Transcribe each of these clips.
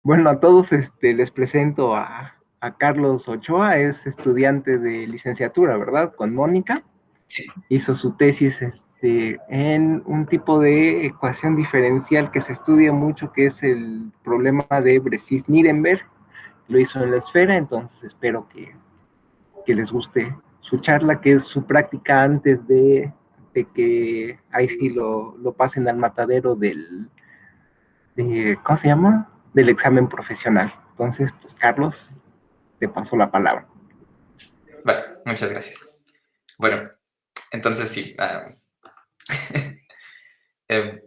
Bueno, a todos les presento a Carlos Ochoa, es estudiante de licenciatura, ¿verdad? Con Mónica. Sí. Hizo su tesis en un tipo de ecuación diferencial que se estudia mucho, que es el problema de Bressis-Nierenberg. Lo hizo en la esfera, entonces espero que les guste su charla, que es su práctica antes de que ahí sí lo pasen al matadero ¿cómo se llama? Del examen profesional. Entonces, pues Carlos, te paso la palabra. Vale, muchas gracias. Bueno, entonces sí,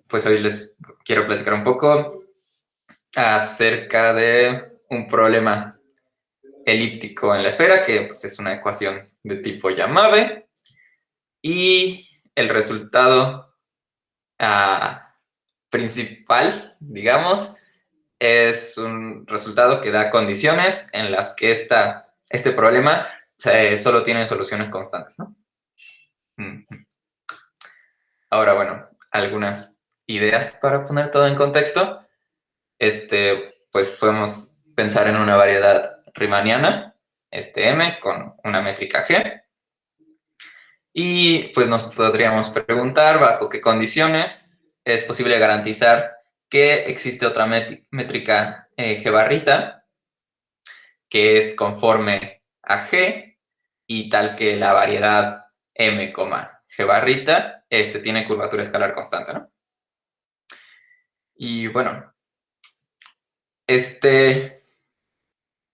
pues hoy les quiero platicar un poco acerca de un problema elíptico en la esfera, que pues, es una ecuación de tipo Yamave, y el resultado principal, digamos, es un resultado que da condiciones en las que este problema solo tiene soluciones constantes, ¿no? Ahora, bueno, algunas ideas para poner todo en contexto. Pues podemos pensar en una variedad riemanniana, M, con una métrica G, y pues nos podríamos preguntar bajo qué condiciones es posible garantizar que existe otra métrica G barrita que es conforme a G y tal que la variedad M, G barrita tiene curvatura escalar constante, ¿no? Y bueno,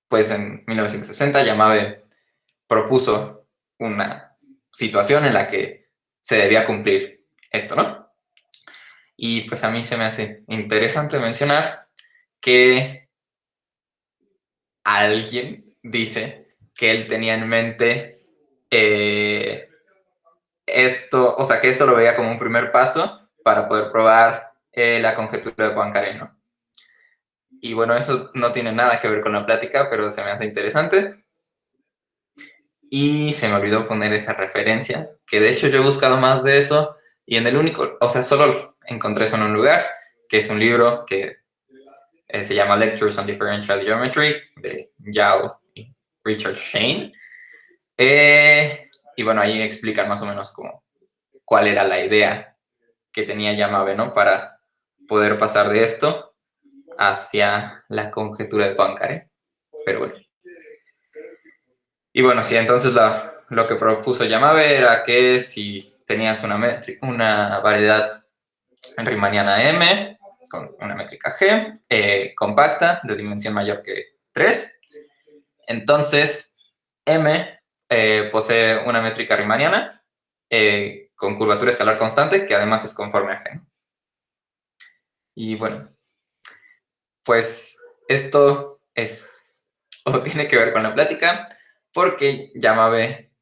pues en 1960 Yamave propuso una situación en la que se debía cumplir esto, ¿no? Y pues a mí se me hace interesante mencionar que alguien dice que él tenía en mente esto, o sea, que esto lo veía como un primer paso para poder probar la conjetura de Poincaré, ¿no? Y bueno, eso no tiene nada que ver con la plática, pero se me hace interesante. Y se me olvidó poner esa referencia, que de hecho yo he buscado más de eso y en el único, o sea, solo encontré eso en un lugar, que es un libro que se llama Lectures on Differential Geometry, de Yao y Richard Shane. Y bueno, ahí explican más o menos como cuál era la idea que tenía Yamave, ¿no? Para poder pasar de esto hacia la conjetura de Poincaré. Pero bueno. Y bueno, sí, entonces lo que propuso Yamave era que si tenías una variedad riemanniana M con una métrica G compacta de dimensión mayor que 3, entonces M posee una métrica riemanniana con curvatura escalar constante que además es conforme a G. Y bueno, pues esto es o tiene que ver con la plática porque Yamave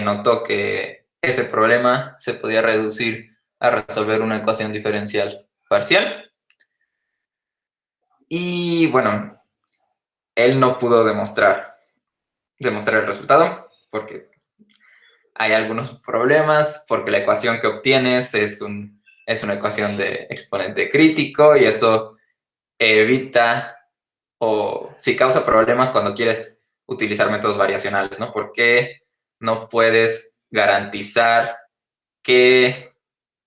notó que ese problema se podía reducir a resolver una ecuación diferencial parcial. Y bueno, él no pudo demostrar el resultado porque hay algunos problemas, porque la ecuación que obtienes es una ecuación de exponente crítico y eso evita o si causa problemas cuando quieres utilizar métodos variacionales, ¿no? Porque no puedes garantizar que,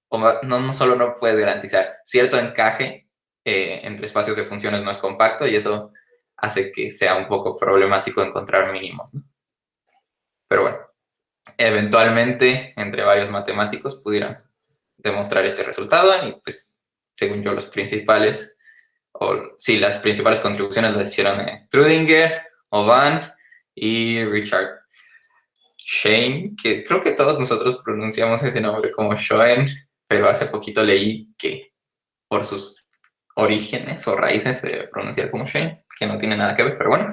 o no solo no puedes garantizar, cierto encaje entre espacios de funciones no es compacto y eso hace que sea un poco problemático encontrar mínimos, ¿no? Pero bueno, eventualmente entre varios matemáticos pudieron demostrar este resultado y pues según yo los principales sí, las principales contribuciones las hicieron Trüdinger, Ovan y Richard Shane, que creo que todos nosotros pronunciamos ese nombre como Schoen, pero hace poquito leí que por sus orígenes o raíces se pronuncia como Shane, que no tiene nada que ver, pero bueno.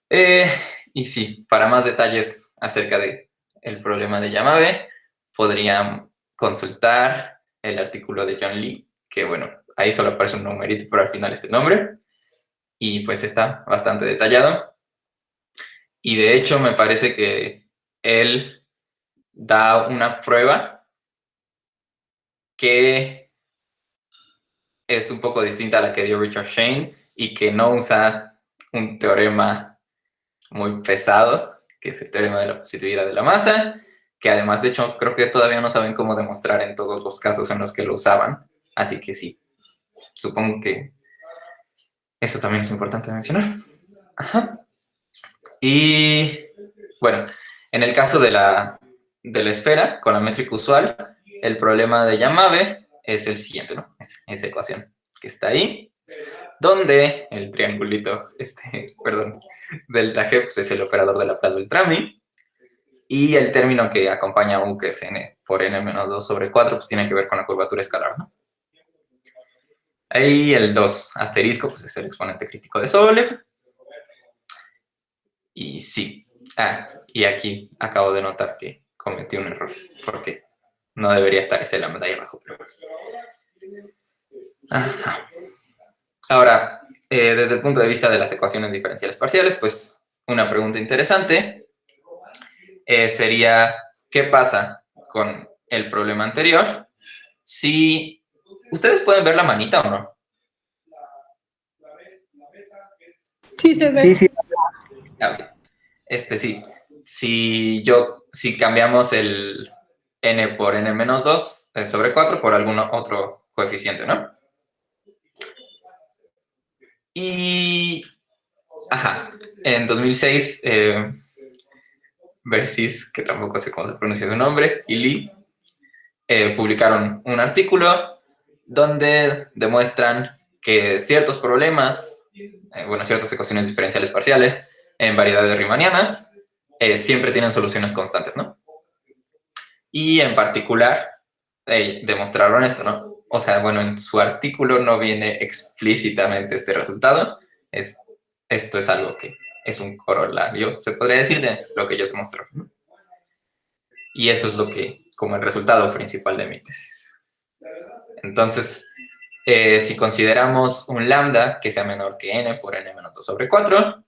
Eh, y sí, para más detalles acerca de el problema de Yamave, podrían consultar el artículo de John Lee, que bueno, ahí solo aparece un numerito, pero al final este nombre, y pues está bastante detallado. Y de hecho me parece que él da una prueba que es un poco distinta a la que dio Richard Shane y que no usa un teorema muy pesado, que es el teorema de la positividad de la masa, que además, de hecho, creo que todavía no saben cómo demostrar en todos los casos en los que lo usaban. Así que sí, supongo que eso también es importante mencionar. Ajá. Y bueno, en el caso de la esfera con la métrica usual, el problema de Yamabe es el siguiente, ¿no? Es esa ecuación que está ahí, donde el triangulito, perdón, delta G pues es el operador de Laplace Beltrami, y el término que acompaña a U, que es n por n menos 2 sobre 4, pues tiene que ver con la curvatura escalar, ¿no? Ahí el 2 asterisco, pues es el exponente crítico de Sobolev. Y sí. Y aquí acabo de notar que cometí un error, porque no debería estar ese lambda ahí abajo. Pero... Ajá. Ahora, desde el punto de vista de las ecuaciones diferenciales parciales, pues una pregunta interesante sería, ¿qué pasa con el problema anterior? Si ustedes pueden ver la manita o no. Sí, se ve. Sí, sí. Ok. Sí. Si cambiamos el n por n menos 2 sobre 4 por algún otro coeficiente, ¿no? Y, en 2006, Bersis, que tampoco sé cómo se pronuncia su nombre, y Lee, publicaron un artículo donde demuestran que ciertos problemas, ciertas ecuaciones diferenciales parciales en variedades riemannianas siempre tienen soluciones constantes, ¿no? Y en particular, demostraron esto, ¿no? O sea, bueno, en su artículo no viene explícitamente este resultado. Esto es algo que es un corolario, se podría decir, de lo que ellos demostraron, ¿no? Y esto es como el resultado principal de mi tesis. Entonces, si consideramos un lambda que sea menor que n por n menos 2 sobre 4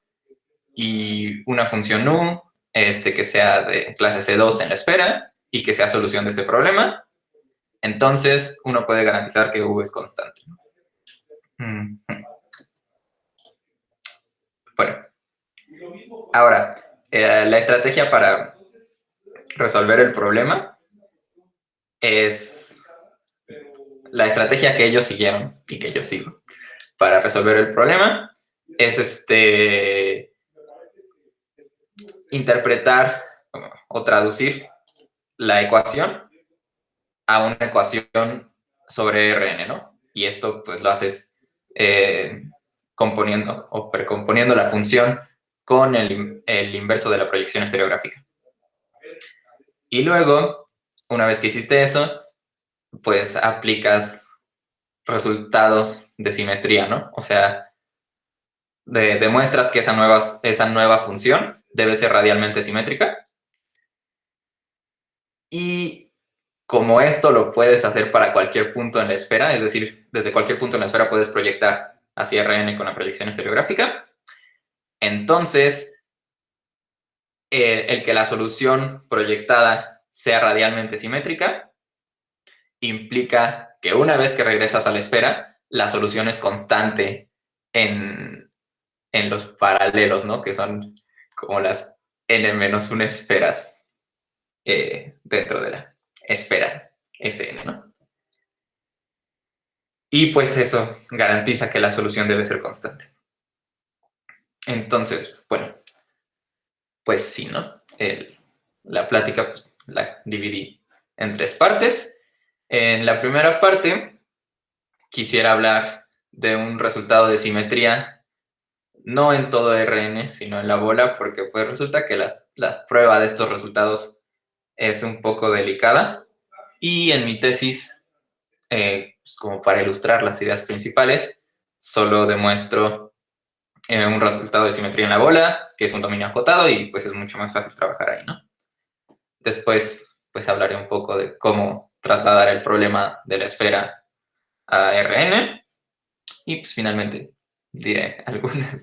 y una función u que sea de clase C2 en la esfera y que sea solución de este problema, entonces uno puede garantizar que u es constante. Bueno, ahora, la estrategia para resolver el problema es la estrategia que ellos siguieron y que yo sigo para resolver el problema es interpretar o traducir la ecuación a una ecuación sobre Rn, ¿no? Y esto pues lo haces componiendo o precomponiendo la función con el inverso de la proyección estereográfica. Y luego, una vez que hiciste eso, pues aplicas resultados de simetría, ¿no? O sea, demuestras que esa nueva función debe ser radialmente simétrica. Y como esto lo puedes hacer para cualquier punto en la esfera, es decir, desde cualquier punto en la esfera puedes proyectar hacia Rn con la proyección estereográfica, entonces el que la solución proyectada sea radialmente simétrica implica que una vez que regresas a la esfera, la solución es constante en los paralelos, ¿no? Que son como las n-1 esferas dentro de la esfera Sn, ¿no? Y pues eso garantiza que la solución debe ser constante. Entonces, bueno, pues sí, ¿no? La plática pues, la dividí en 3 partes. En la primera parte quisiera hablar de un resultado de simetría, no en todo Rn, sino en la bola, porque pues resulta que la prueba de estos resultados es un poco delicada. Y en mi tesis, pues como para ilustrar las ideas principales, solo demuestro un resultado de simetría en la bola, que es un dominio acotado y pues es mucho más fácil trabajar ahí, ¿no? Después, pues hablaré un poco de cómo trasladar el problema de la esfera a Rn y pues finalmente diré algunas,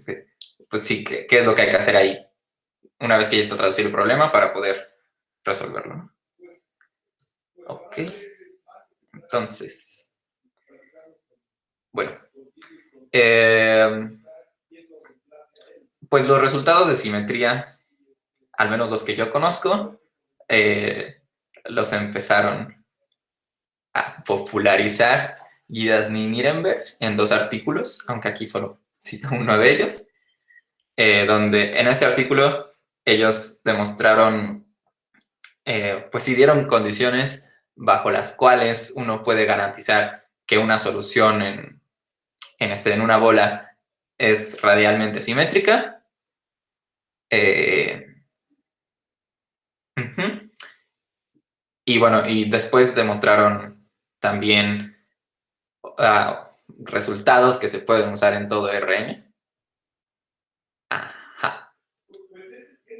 pues sí, qué es lo que hay que hacer ahí una vez que ya está traducido el problema para poder resolverlo, ¿no? Ok, entonces, bueno, pues los resultados de simetría, al menos los que yo conozco, los empezaron a popularizar Guidasny y Nirenberg en 2 artículos, aunque aquí solo cito uno de ellos, donde en este artículo ellos demostraron, pues sí dieron condiciones bajo las cuales uno puede garantizar que una solución en una bola es radialmente simétrica. Y bueno, y después demostraron también resultados que se pueden usar en todo RN. Ajá.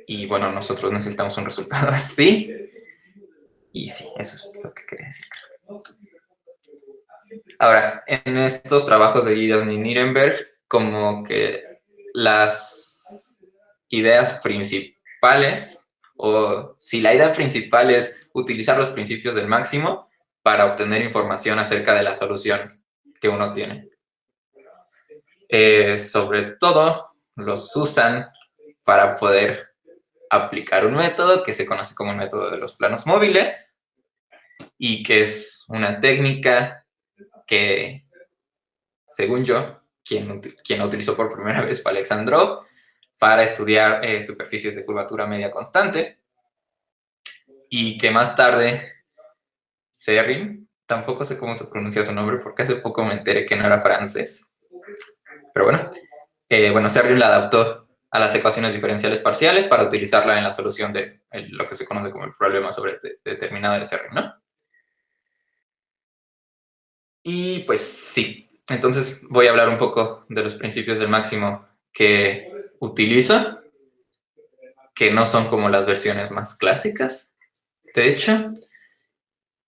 Y bueno, nosotros necesitamos un resultado así. Y sí, eso es lo que quería decir. Ahora, en estos trabajos de Guidasny y Nirenberg, como que las ideas principales, o si la idea principal es utilizar los principios del máximo para obtener información acerca de la solución que uno tiene. Sobre todo, los usan para poder aplicar un método que se conoce como el método de los planos móviles y que es una técnica que, según yo, quien lo utilizó por primera vez fue Alexandrov para estudiar superficies de curvatura media constante, y que más tarde Serrin, tampoco sé cómo se pronuncia su nombre porque hace poco me enteré que no era francés, pero bueno, Serrin la adaptó a las ecuaciones diferenciales parciales para utilizarla en la solución de lo que se conoce como el problema determinado de Serrin, ¿no? Y pues sí, entonces voy a hablar un poco de los principios del máximo que utilizo, que no son como las versiones más clásicas, de hecho.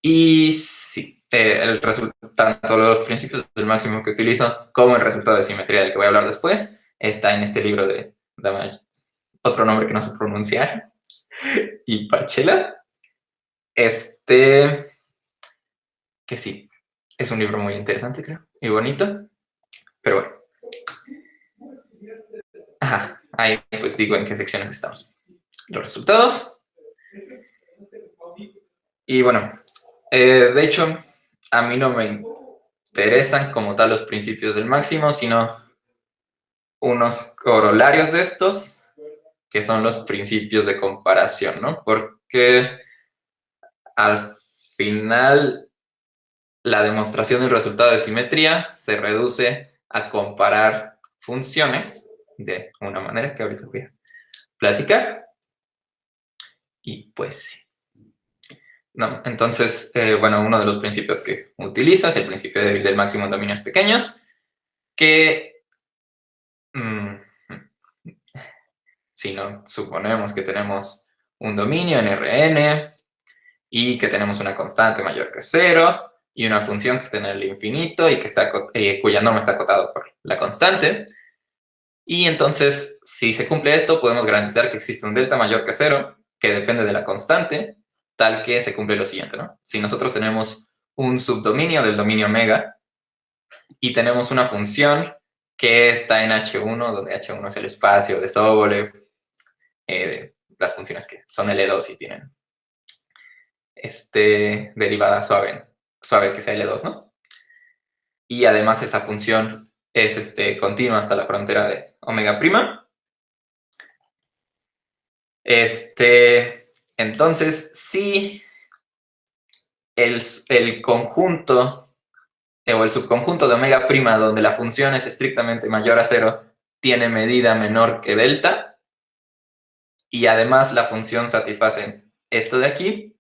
Y sí, tanto los principios del máximo que utilizo como el resultado de simetría del que voy a hablar después está en este libro de otro nombre que no sé pronunciar, y Pachela. Que sí, es un libro muy interesante, creo, y bonito, pero bueno. Ajá, ahí pues digo en qué secciones estamos. Los resultados. Y bueno, de hecho, a mí no me interesan como tal los principios del máximo, sino unos corolarios de estos, que son los principios de comparación, ¿no? Porque al final la demostración del resultado de simetría se reduce a comparar funciones de una manera que ahorita voy a platicar. Y pues sí. No, entonces, bueno, uno de los principios que utiliza es el principio débil del máximo en dominios pequeños, que si no suponemos que tenemos un dominio en Rn y que tenemos una constante mayor que 0 y una función que está en el infinito y que cuya norma está acotada por la constante, y entonces si se cumple esto podemos garantizar que existe un delta mayor que 0 que depende de la constante, tal que se cumple lo siguiente, ¿no? Si nosotros tenemos un subdominio del dominio omega y tenemos una función que está en H1, donde H1 es el espacio de Sobolev, las funciones que son L2 y tienen derivada suave que sea L2, ¿no? Y además esa función es continua hasta la frontera de omega prima. Entonces, si el conjunto o el subconjunto de omega prima donde la función es estrictamente mayor a 0 tiene medida menor que delta, y además la función satisface esto de aquí,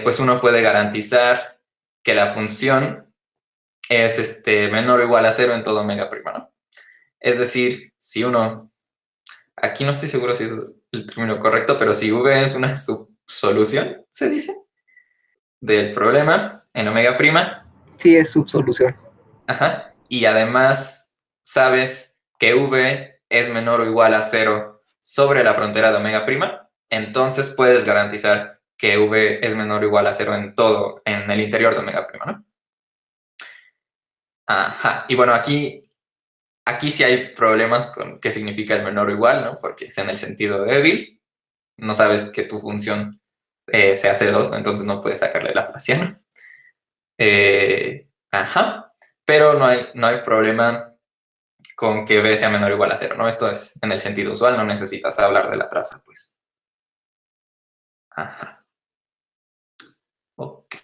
pues uno puede garantizar que la función es menor o igual a 0 en todo omega prima, ¿no? Es decir, si uno, aquí no estoy seguro si es el término correcto, pero si V es una subsolución, se dice, del problema en omega prima. Sí, es subsolución. Ajá. Y además sabes que V es menor o igual a 0 sobre la frontera de omega prima, entonces puedes garantizar que V es menor o igual a 0 en el interior de omega prima, ¿no? Ajá. Y bueno, aquí aquí sí hay problemas con qué significa el menor o igual, ¿no? Porque es en el sentido débil. No sabes que tu función sea C2, ¿no? Entonces no puedes sacarle la Laplaciano. Ajá. Pero no hay problema con que B sea menor o igual a 0, ¿no? Esto es en el sentido usual, no necesitas hablar de la traza, pues. Ajá. Ok.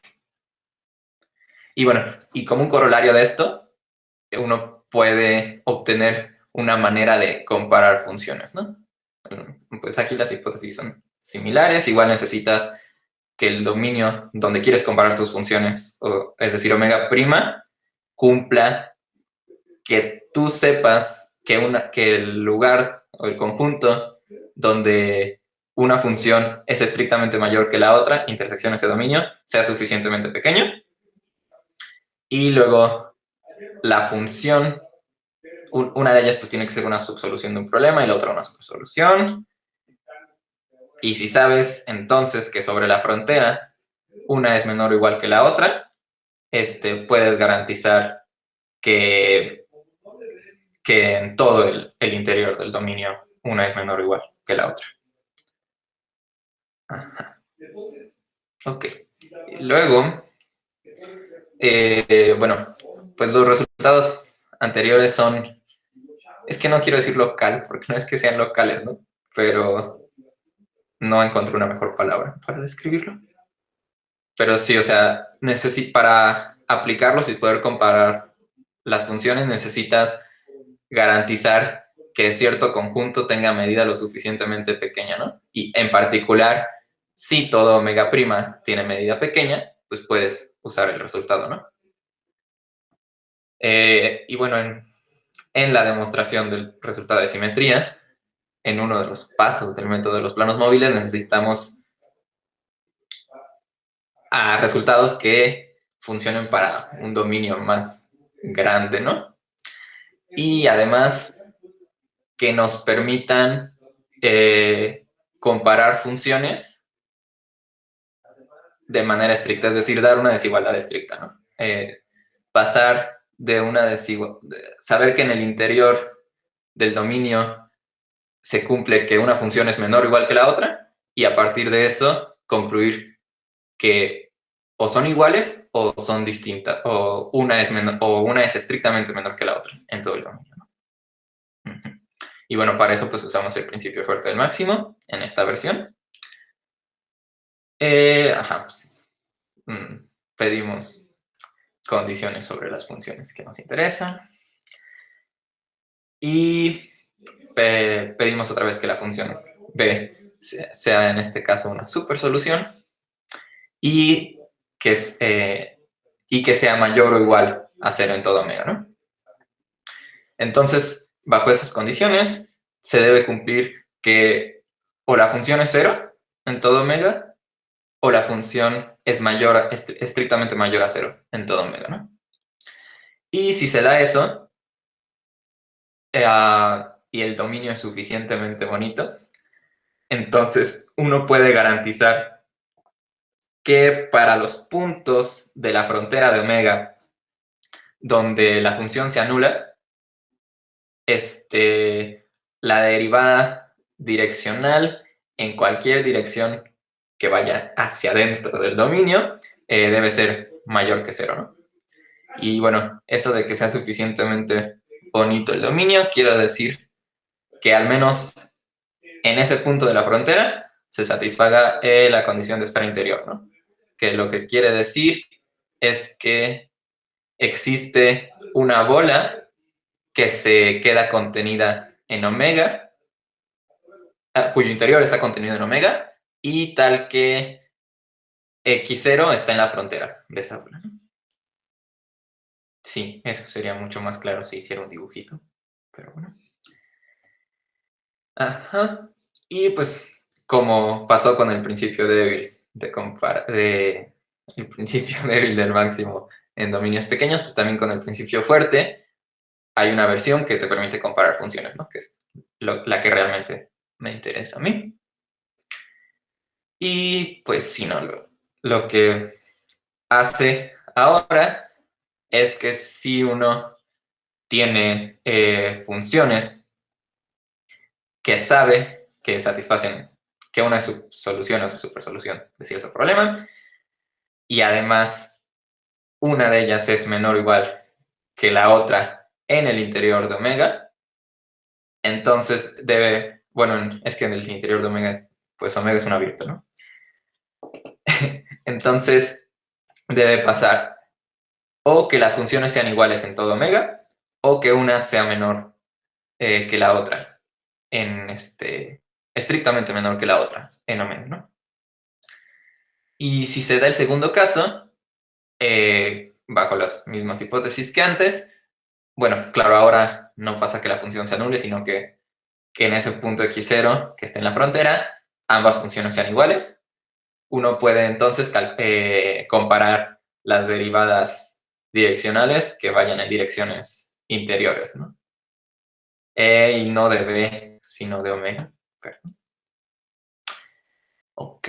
Y bueno, y como un corolario de esto, uno puede obtener una manera de comparar funciones, ¿no? Pues aquí las hipótesis son similares, igual necesitas que el dominio donde quieres comparar tus funciones, es decir, omega prima, cumpla que tú sepas que el lugar o el conjunto donde una función es estrictamente mayor que la otra, intersección ese dominio, sea suficientemente pequeño. Y luego la función, una de ellas pues tiene que ser una subsolución de un problema y la otra una subsolución. Y si sabes entonces que sobre la frontera una es menor o igual que la otra, puedes garantizar que en todo el interior del dominio una es menor o igual que la otra. Ajá. Ok. Y luego, bueno, pues los resultados anteriores son, es que no quiero decir local, porque no es que sean locales, ¿no? Pero no encontré una mejor palabra para describirlo. Pero sí, o sea, para aplicarlos y poder comparar las funciones necesitas garantizar que cierto conjunto tenga medida lo suficientemente pequeña, ¿no? Y en particular, si todo omega prima tiene medida pequeña, pues puedes usar el resultado, ¿no? Y bueno, en la demostración del resultado de simetría, en uno de los pasos del método de los planos móviles, necesitamos resultados que funcionen para un dominio más grande, ¿no? Y además que nos permitan comparar funciones de manera estricta, es decir, dar una desigualdad estricta, ¿no? Pasar de una desigualdad, saber que en el interior del dominio se cumple que una función es menor o igual que la otra, y a partir de eso concluir que o son iguales o son distintas, o una es estrictamente menor que la otra en todo el dominio, ¿no? Uh-huh. Y bueno, para eso pues usamos el principio fuerte del máximo en esta versión. Pues, pedimos condiciones sobre las funciones que nos interesan. Y pedimos otra vez que la función b sea en este caso una supersolución y que sea mayor o igual a 0 en todo omega, ¿no? Entonces, bajo esas condiciones, se debe cumplir que o la función es 0 en todo omega o la función es estrictamente mayor a 0 en todo omega, ¿no? Y si se da eso, y el dominio es suficientemente bonito, entonces uno puede garantizar que para los puntos de la frontera de omega donde la función se anula, la derivada direccional en cualquier dirección que vaya hacia adentro del dominio debe ser mayor que 0, ¿no? Y bueno, eso de que sea suficientemente bonito el dominio, quiero decir que al menos en ese punto de la frontera se satisfaga la condición de esfera interior, ¿no? Que lo que quiere decir es que existe una bola que se queda contenida en omega, cuyo interior está contenido en omega, y tal que x0 está en la frontera de esa bola, ¿no? Sí, eso sería mucho más claro si hiciera un dibujito, pero bueno. Ajá. Y pues, como pasó con el principio débil el principio débil del máximo en dominios pequeños, pues también con el principio fuerte hay una versión que te permite comparar funciones, ¿no? Que es la que realmente me interesa a mí. Y pues sí, ¿no? Lo que hace ahora es que si uno tiene funciones que sabe que satisfacen, que una es subsolución, otra es supersolución de cierto problema, y además una de ellas es menor o igual que la otra en el interior de omega, entonces bueno, es que en el interior de omega, pues omega es un abierto, ¿no? Entonces debe pasar o que las funciones sean iguales en todo omega, o que una sea menor que la otra, estrictamente menor que la otra en omega, ¿no? Y si se da el segundo caso, bajo las mismas hipótesis que antes, bueno, claro, ahora no pasa que la función se anule, sino que en ese punto x0 que está en la frontera, ambas funciones sean iguales. Uno puede entonces comparar las derivadas direccionales que vayan en direcciones interiores, ¿no? Y no de b, sino de omega. Perdón. Ok.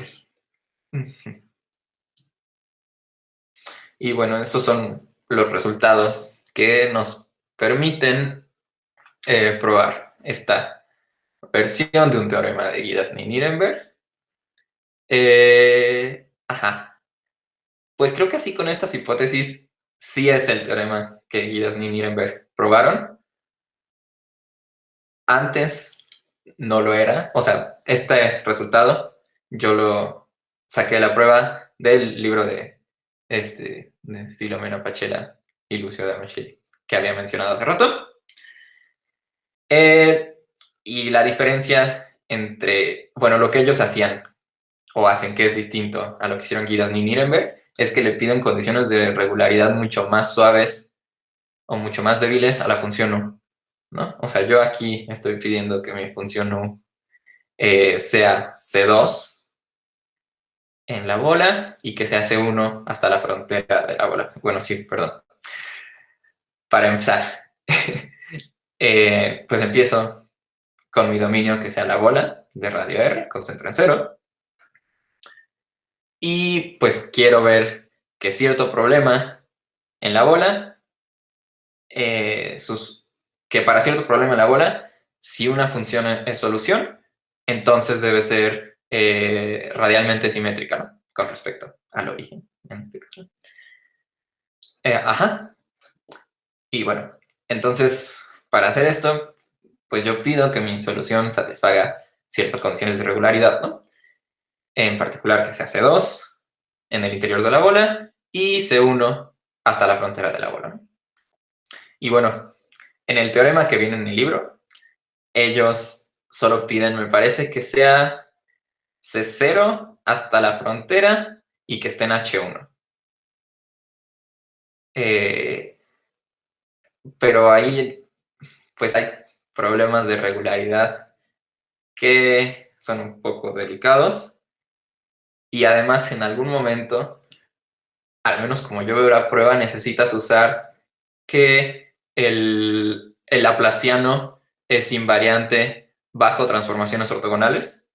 Y bueno, esos son los resultados que nos permiten probar esta versión de un teorema de Guidasny-Nirenberg. Ajá. Pues creo que así con estas hipótesis sí es el teorema que Guidasny-Nirenberg probaron. Antes no lo era. O sea, este resultado yo lo saqué a la prueba del libro de Filomena Pachela y Lucio Damascelli, que había mencionado hace rato. Y la diferencia entre, bueno, lo que ellos hacían o hacen que es distinto a lo que hicieron Guidasny-Nirenberg es que le piden condiciones de regularidad mucho más suaves o mucho más débiles a la función U, ¿no? O sea, yo aquí estoy pidiendo que mi función U sea C2 en la bola y que sea C1 hasta la frontera de la bola. Bueno, sí, perdón. Para empezar, pues empiezo con mi dominio que sea la bola de radio R con centro en cero. Y pues quiero ver que cierto problema en la bola, que para cierto problema en la bola, si una función es solución, entonces debe ser radialmente simétrica, ¿no? Con respecto al origen, en este caso. Ajá. Y bueno, entonces, para hacer esto, pues yo pido que mi solución satisfaga ciertas condiciones de regularidad, ¿no? En particular que sea C2 en el interior de la bola y C1 hasta la frontera de la bola, ¿no? Y bueno, en el teorema que viene en el libro, ellos solo piden, me parece, que sea C0 hasta la frontera y que esté en H1. Pero ahí, pues hay problemas de regularidad que son un poco delicados y además en algún momento, al menos como yo veo la prueba, necesitas usar que el laplaciano es invariante bajo transformaciones ortogonales.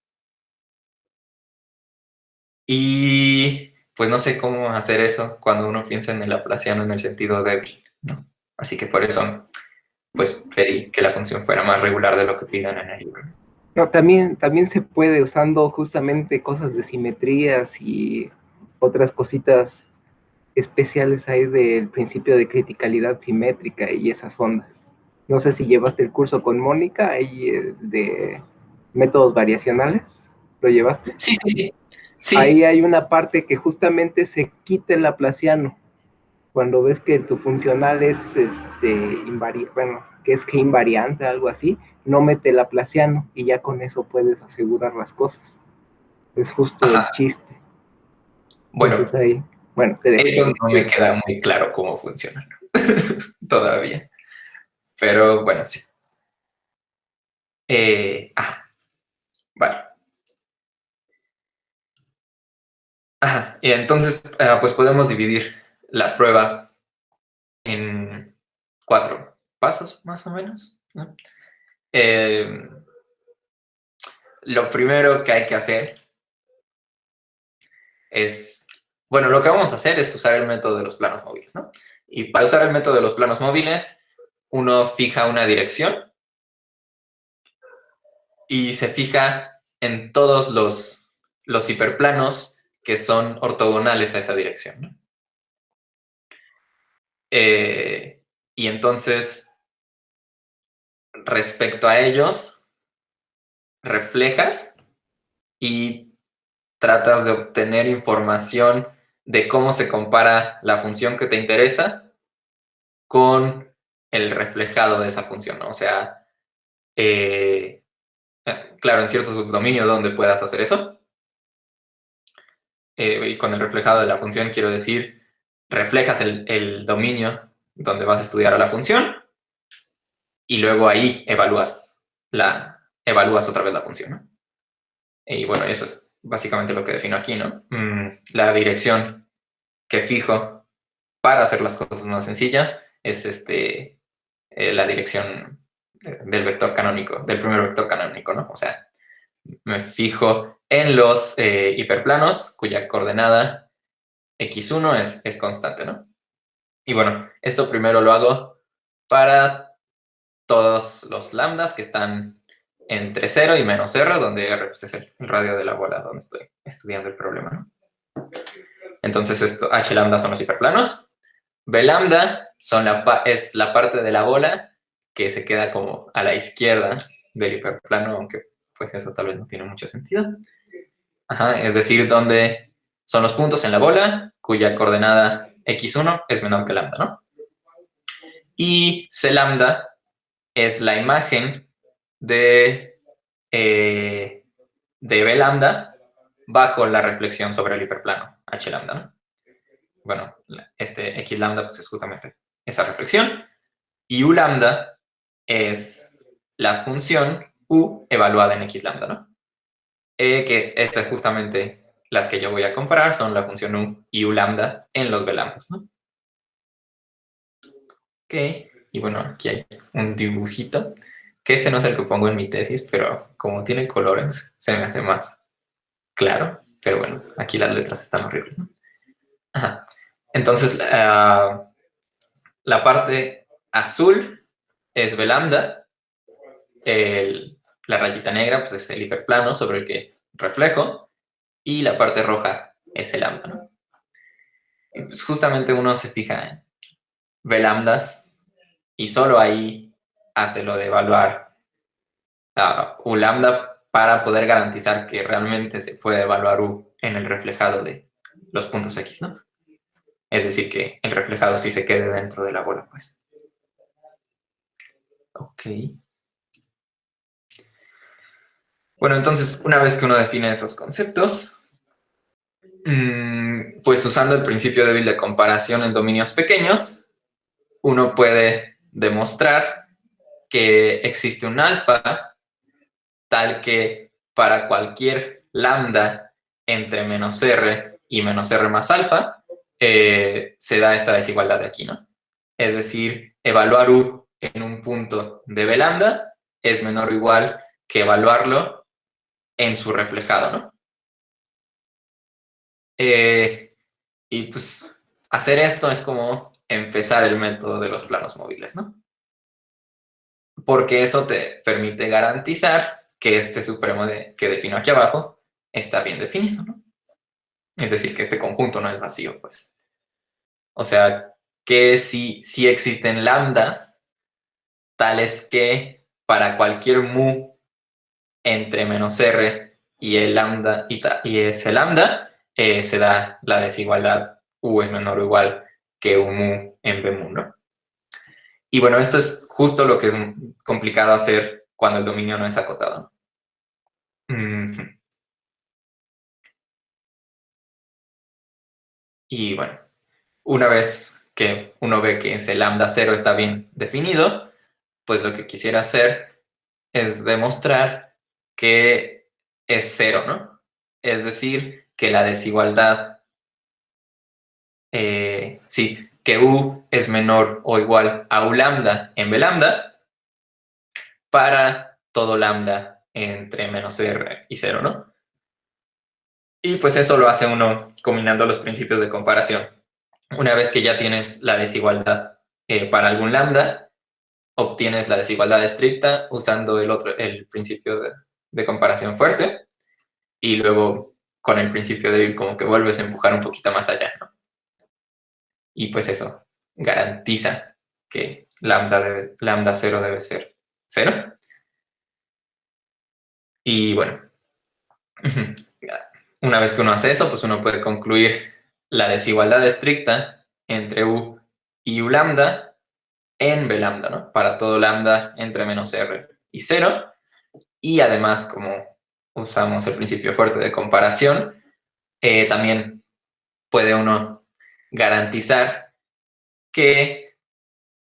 Y pues no sé cómo hacer eso cuando uno piensa en el laplaciano en el sentido débil, ¿no? Así que por eso, pues pedí que la función fuera más regular de lo que pidan en el libro. No, también se puede usando justamente cosas de simetrías y otras cositas especiales ahí del principio de criticalidad simétrica y esas ondas. No sé si llevaste el curso con Mónica ahí de métodos variacionales. ¿Lo llevaste? Sí, sí, sí. Sí. Ahí hay una parte que justamente se quita el laplaciano. Cuando ves que tu funcional es que es que invariante, algo así, no mete el laplaciano y ya con eso puedes asegurar las cosas. Es justo el chiste. Bueno, entonces ahí, bueno, te dejo. Eso no me queda muy claro cómo funciona todavía. Pero bueno, sí. Vale. Ajá. Y entonces, pues podemos dividir la prueba en 4 pasos, más o menos, ¿no? Lo primero que hay que hacer es, bueno, lo que vamos a hacer es usar el método de los planos móviles, ¿no? Y para usar el método de los planos móviles, uno fija una dirección y se fija en todos los hiperplanos que son ortogonales a esa dirección, ¿no? Y entonces, respecto a ellos, reflejas y tratas de obtener información de cómo se compara la función que te interesa con el reflejado de esa función, ¿no? O sea, claro, en ciertos subdominios donde puedas hacer eso. Y con el reflejado de la función quiero decir, reflejas el dominio donde vas a estudiar a la función y luego ahí evalúas otra vez la función, ¿no? Y bueno, eso es básicamente lo que defino aquí, ¿no? La dirección que fijo para hacer las cosas más sencillas es la dirección del vector canónico, del primer vector canónico, ¿no? O sea, me fijo en los hiperplanos cuya coordenada x1 es constante, ¿no? Y bueno, esto primero lo hago para todos los lambdas que están entre 0 y menos r, donde r pues, es el radio de la bola donde estoy estudiando el problema, ¿no? Entonces, h lambda son los hiperplanos. B lambda es la parte de la bola que se queda como a la izquierda del hiperplano, aunque pues eso tal vez no tiene mucho sentido. Ajá, es decir, donde son los puntos en la bola cuya coordenada x1 es menor que lambda, ¿no? Y C lambda es la imagen de B lambda bajo la reflexión sobre el hiperplano H lambda, ¿no? Bueno, X lambda pues es justamente esa reflexión. Y U lambda es la función U evaluada en X lambda, ¿no? Que estas justamente las que yo voy a comparar son la función U y U lambda en los B lambdas, ¿no? Ok, y bueno, aquí hay un dibujito, que este no es el que pongo en mi tesis, pero como tiene colores, se me hace más claro. Pero bueno, aquí las letras están horribles, ¿no? Ajá. Entonces, la parte azul es B lambda, la rayita negra pues es el hiperplano sobre el que reflejo, y la parte roja es el lambda, ¿no? Y pues justamente uno se fija en B lambdas y solo ahí hace lo de evaluar U lambda para poder garantizar que realmente se puede evaluar U en el reflejado de los puntos X, ¿no? Es decir, que el reflejado sí se quede dentro de la bola, pues. Ok. Bueno, entonces, una vez que uno define esos conceptos, pues usando el principio débil de comparación en dominios pequeños, uno puede demostrar que existe un alfa tal que para cualquier lambda entre menos r y menos r más alfa, se da esta desigualdad de aquí, ¿no? Es decir, evaluar u en un punto de b lambda es menor o igual que evaluarlo en su reflejado, ¿no? Y pues hacer esto es como empezar el método de los planos móviles, ¿no? Porque eso te permite garantizar que este supremo que defino aquí abajo está bien definido, ¿no? Es decir, que este conjunto no es vacío, pues. O sea, que si existen lambdas tales que para cualquier mu entre menos r y el lambda y ese lambda, se da la desigualdad u es menor o igual que un mu en b mu, ¿no? Y bueno, esto es justo lo que es complicado hacer cuando el dominio no es acotado. Y bueno, una vez que uno ve que ese lambda 0 está bien definido, pues lo que quisiera hacer es demostrar que es 0, ¿no? Es decir, que la desigualdad, sí, que U es menor o igual a U lambda en B lambda para todo lambda entre menos R y 0, ¿no? Y pues eso lo hace uno combinando los principios de comparación. Una vez que ya tienes la desigualdad para algún lambda, obtienes la desigualdad estricta usando el principio de comparación fuerte, y luego con el principio débil como que vuelves a empujar un poquito más allá, ¿no? Y pues eso garantiza que lambda 0 debe ser 0. Y bueno, una vez que uno hace eso, pues uno puede concluir la desigualdad estricta entre U y U lambda en B lambda, ¿no? Para todo lambda entre menos R y 0. Y además, como usamos el principio fuerte de comparación, también puede uno garantizar que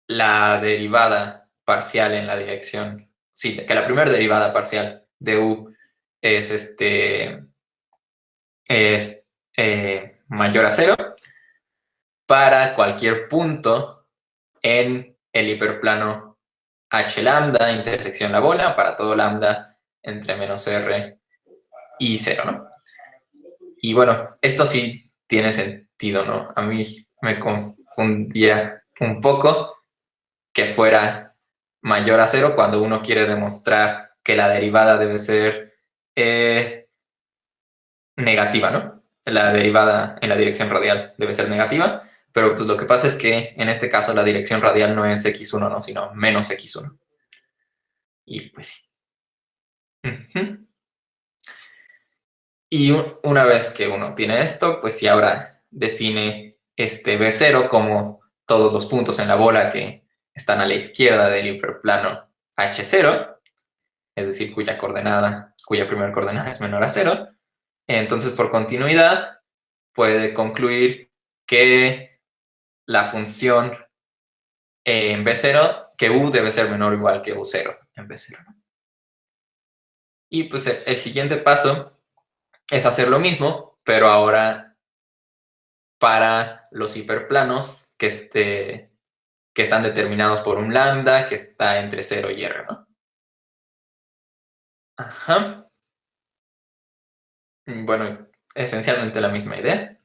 la derivada parcial en la dirección, sí, que la primera derivada parcial de U es mayor a 0 para cualquier punto en el hiperplano H lambda, intersección la bola, para todo lambda entre menos R y 0, ¿no? Y bueno, esto sí tiene sentido, ¿no? A mí me confundía un poco que fuera mayor a 0 cuando uno quiere demostrar que la derivada debe ser negativa, ¿no? La derivada en la dirección radial debe ser negativa, pero pues lo que pasa es que en este caso la dirección radial no es x1, ¿no? Sino menos x1. Y pues sí. Uh-huh. Y una vez que uno tiene esto, pues sí, ahora define este B0 como todos los puntos en la bola que están a la izquierda del hiperplano H0, es decir, cuya primera coordenada es menor a 0. Entonces, por continuidad, puede concluir que la función en B0, que U debe ser menor o igual que U0 en B0. Y pues el siguiente paso es hacer lo mismo, pero ahora para los hiperplanos que están determinados por un lambda que está entre 0 y R, ¿no? Ajá. Bueno, esencialmente la misma idea.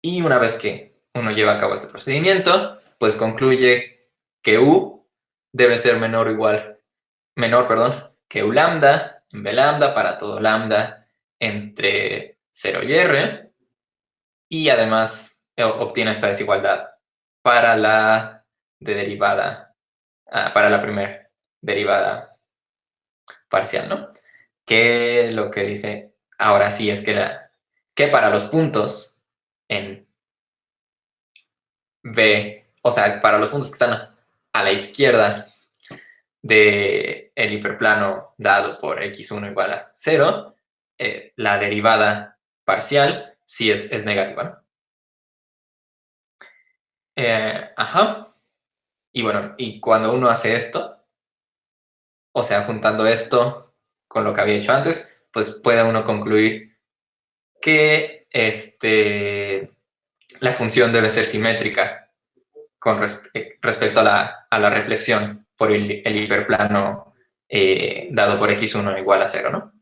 Y una vez que uno lleva a cabo este procedimiento, pues concluye que U debe ser menor, que U lambda en B lambda para todo lambda entre 0 y R, y además obtiene esta desigualdad para la para la primera derivada parcial, ¿no? Que lo que dice ahora sí es que para los puntos en B, o sea, para los puntos que están a la izquierda del hiperplano dado por x1 igual a 0, la derivada parcial sí es negativa, ¿no? Ajá. Y bueno, y cuando uno hace esto, o sea, juntando esto con lo que había hecho antes, pues puede uno concluir que la función debe ser simétrica con respecto a la reflexión por el hiperplano dado por x1 igual a 0, ¿no?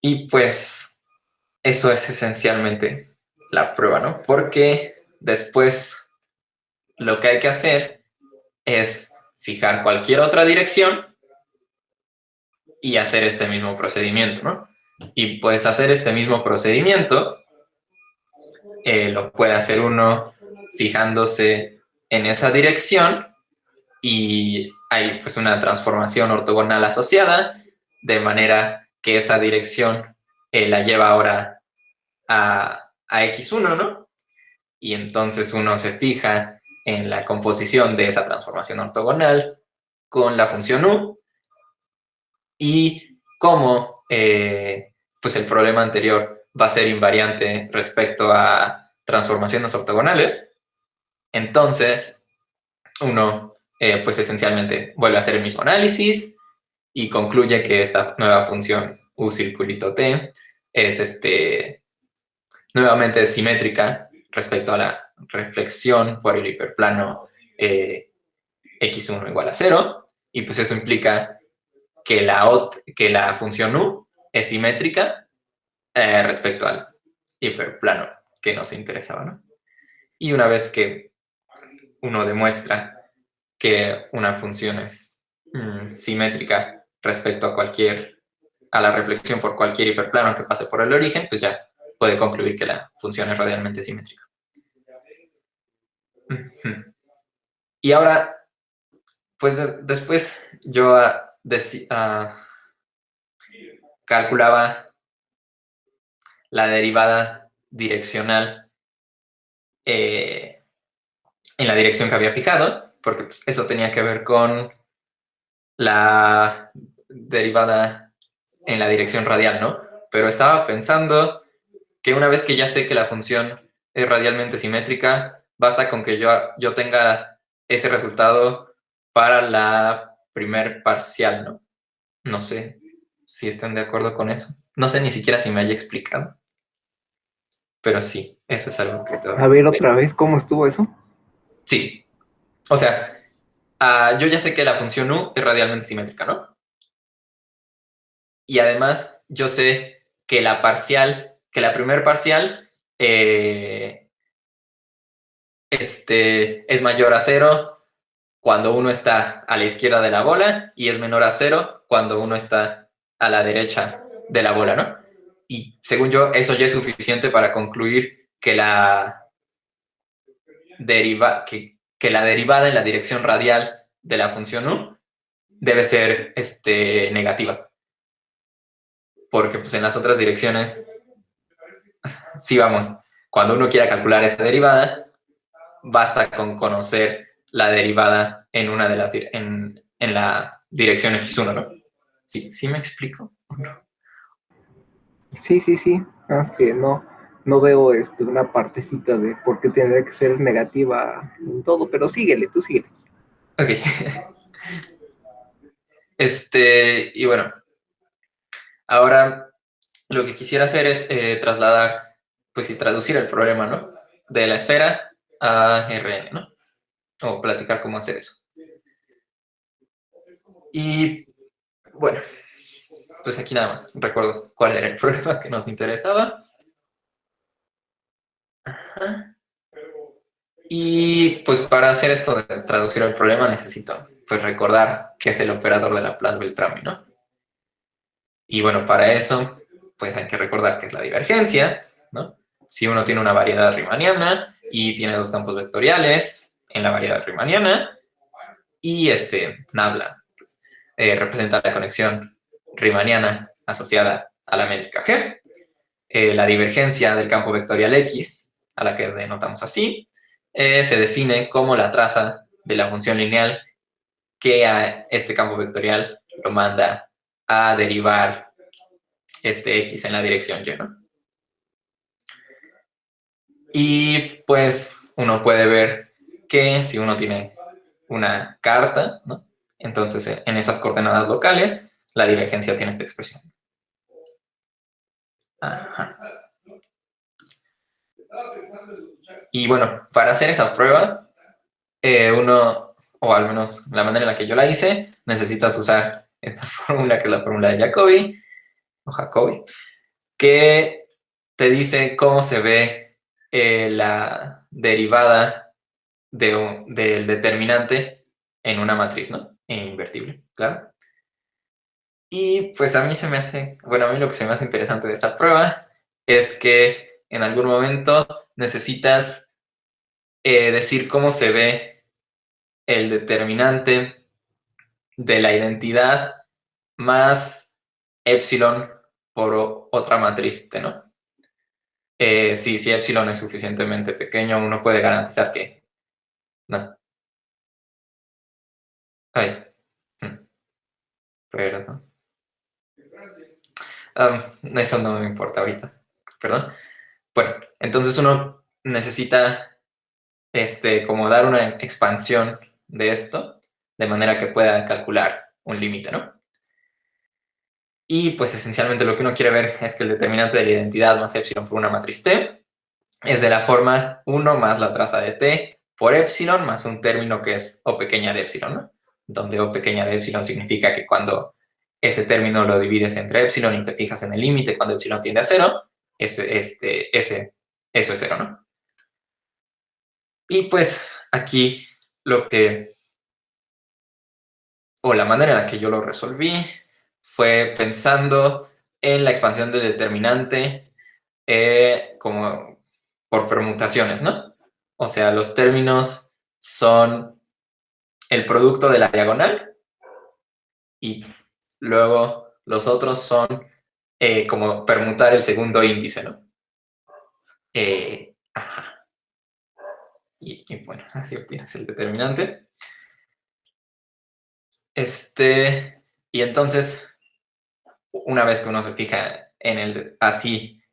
Y pues eso es esencialmente la prueba, ¿no? Porque después lo que hay que hacer es fijar cualquier otra dirección y hacer este mismo procedimiento, ¿no? Y pues hacer este mismo procedimiento lo puede hacer uno fijándose en esa dirección y hay pues una transformación ortogonal asociada, de manera que esa dirección la lleva ahora a x1, ¿no? Y entonces uno se fija en la composición de esa transformación ortogonal con la función u, y como pues el problema anterior va a ser invariante respecto a transformaciones ortogonales, entonces uno pues esencialmente vuelve a hacer el mismo análisis y concluye que esta nueva función u circulito t es nuevamente simétrica respecto a la reflexión por el hiperplano x1 igual a 0, y pues eso implica que la función u es simétrica respecto al hiperplano que nos interesaba, ¿no? Y una vez que uno demuestra que una función es simétrica respecto a la reflexión por cualquier hiperplano que pase por el origen, pues ya puede concluir que la función es radialmente simétrica. Y ahora, pues después yo calculaba la derivada direccional en la dirección que había fijado, porque pues, eso tenía que ver con la derivada en la dirección radial, ¿no? Pero estaba pensando que una vez que ya sé que la función es radialmente simétrica, basta con que yo tenga ese resultado para la primer parcial, ¿no? No sé si están de acuerdo con eso. No sé ni siquiera si me haya explicado. Pero sí, eso es algo que A ver, otra vez, ¿cómo estuvo eso? Sí. O sea, yo ya sé que la función u es radialmente simétrica, ¿no? Y además, yo sé que la primer parcial es mayor a 0 cuando uno está a la izquierda de la bola y es menor a 0 cuando uno está a la derecha de la bola, ¿no? Y según yo, eso ya es suficiente para concluir que la derivada en la dirección radial de la función u debe ser negativa. Porque pues en las otras direcciones, sí, vamos, cuando uno quiera calcular esa derivada, basta con conocer la derivada en una de las en la dirección x1, ¿no? ¿Sí, sí me explico? Sí, sí, sí. Es que no veo una partecita de por qué tendría que ser negativa en todo, pero síguele, tú síguele. Ok. Y bueno, ahora lo que quisiera hacer es trasladar, pues y traducir el problema, ¿no? De la esfera a Rn, ¿no? O platicar cómo hacer eso. Y bueno, pues aquí nada más recuerdo cuál era el problema que nos interesaba. Ajá. Y pues para hacer esto de traducir el problema necesito pues recordar qué es el operador de Laplace-Beltrami, ¿no? Y bueno, para eso pues hay que recordar qué es la divergencia, ¿no? Si uno tiene una variedad riemanniana y tiene dos campos vectoriales en la variedad riemanniana y nabla pues, representa la conexión riemanniana asociada a la métrica G, la divergencia del campo vectorial X, a la que denotamos así, se define como la traza de la función lineal que a este campo vectorial lo manda a derivar X en la dirección Y, ¿no? Y pues uno puede ver que si uno tiene una carta, ¿no? Entonces en esas coordenadas locales la divergencia tiene esta expresión. Ajá. Y bueno, para hacer esa prueba, uno, o al menos la manera en la que yo la hice, necesitas usar esta fórmula que es la fórmula de Jacobi, o Jacobi, que te dice cómo se ve la derivada del determinante en una matriz, ¿no? Invertible, claro. Y pues a mí bueno, a mí lo que se me hace interesante de esta prueba es que en algún momento necesitas decir cómo se ve el determinante de la identidad más epsilon por otra matriz T, ¿no? Si epsilon es suficientemente pequeño, uno puede garantizar que... No. Ay. Perdón. Eso no me importa ahorita. Perdón. Bueno, entonces uno necesita como dar una expansión de esto, de manera que pueda calcular un límite, ¿no? Y pues esencialmente lo que uno quiere ver es que el determinante de la identidad más epsilon por una matriz T es de la forma 1 más la traza de T por epsilon más un término que es O pequeña de epsilon, ¿no? Donde O pequeña de epsilon significa que cuando ese término lo divides entre epsilon y te fijas en el límite cuando epsilon tiende a 0, eso es 0, ¿no? Y pues aquí la manera en la que yo lo resolví fue pensando en la expansión del determinante como por permutaciones, ¿no? O sea, los términos son el producto de la diagonal y luego los otros son como permutar el segundo índice, ¿no? Ajá. Y bueno, así obtienes el determinante. Y entonces, una vez que uno se fija en el